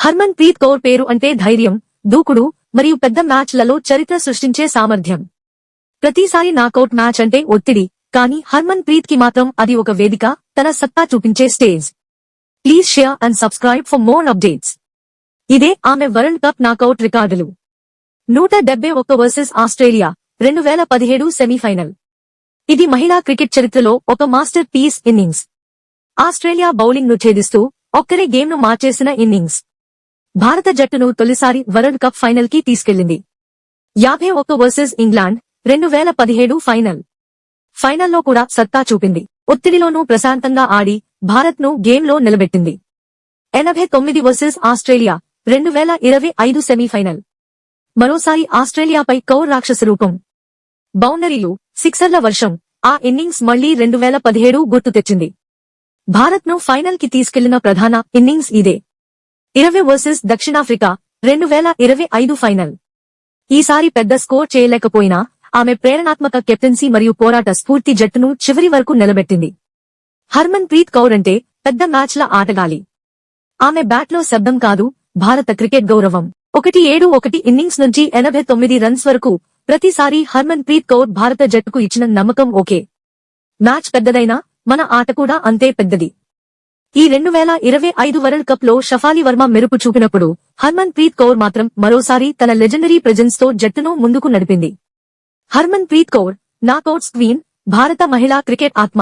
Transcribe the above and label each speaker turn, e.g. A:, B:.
A: హర్మన్ ప్రీత్ కౌర్ పేరు అంటే ధైర్యం, దూకుడు మరియు పెద్ద మ్యాచ్లలో చరిత్ర సృష్టించే సామర్థ్యం. ప్రతిసారి నాకౌట్ మ్యాచ్ అంటే ఒత్తిడి, కానీ హర్మన్ ప్రీత్ కి మాత్రం అది ఒక వేదిక, తన సత్తా చూపించే stage. Please share and subscribe for more updates. ఇదే ఆమె వరల్డ్ కప్ నాకౌట్ రికార్డులు. 171 వర్సెస్ ఆస్ట్రేలియా 2017 సెమీఫైనల్. ఇది మహిళా క్రికెట్ చరిత్రలో ఒక masterpiece innings. Australia bowling ను ఛేదిస్తూ ఒక్కరే గేమ్ ను మార్చేసిన ఇన్నింగ్స్. భారత జట్టును తొలిసారి వరల్డ్ కప్ ఫైనల్ కి తీసుకెళ్లింది. 51 వర్సెస్ ఇంగ్లాండ్ 2017 ఫైనల్. ఫైనల్లో కూడా సత్తా చూపింది. ఒత్తిడిలోనూ ప్రశాంతంగా ఆడి భారత్ ను గేమ్ లో నిలబెట్టింది. 89 వర్సెస్ ఆస్ట్రేలియా 2025 సెమీఫైనల్. మరోసారి ఆస్ట్రేలియాపై కౌర్ రాక్షస రూపం. బౌండరీలు, సిక్సర్ల వర్షం. ఆ ఇన్నింగ్స్ మళ్లీ 2017 గుర్తు తెచ్చింది. భారత్ ను ఫైనల్ కి తీసుకెళ్లిన ప్రధాన ఇన్నింగ్స్ ఇదే. 20 వర్సెస్ దక్షిణాఫ్రికా 2025 ఫైనల్. ఈసారి పెద్ద స్కోర్ చేయలేకపోయినా ఆమె ప్రేరణాత్మక కెప్టెన్సీ మరియు పోరాట స్ఫూర్తి జట్టును చివరి వరకు నిలబెట్టింది. హర్మన్ ప్రీత్ కౌర్ అంటే పెద్ద మ్యాచ్ల ఆటగాలి. ఆమె బ్యాట్లో శబ్దం కాదు, భారత క్రికెట్ గౌరవం. 1-7-1 ఇన్నింగ్స్ నుంచి 89 రన్స్ వరకు ప్రతిసారి హర్మన్ ప్రీత్ కౌర్ భారత జట్టుకు ఇచ్చిన నమ్మకం ఓకే. మ్యాచ్ పెద్దదైనా మన ఆట కూడా అంతే పెద్దది. ఈ 2025 వరల్డ్ కప్ లో షఫాలి వర్మ మెరుపు చూపినప్పుడు హర్మన్ ప్రీత్ కౌర్ మాత్రం మరోసారి తన లెజెండరీ ప్రెజెన్స్ తో జట్టును ముందుకు నడిపింది. హర్మన్ ప్రీత్ కౌర్ నాకౌట్స్ క్వీన్, భారత మహిళా క్రికెట్ ఆత్మ.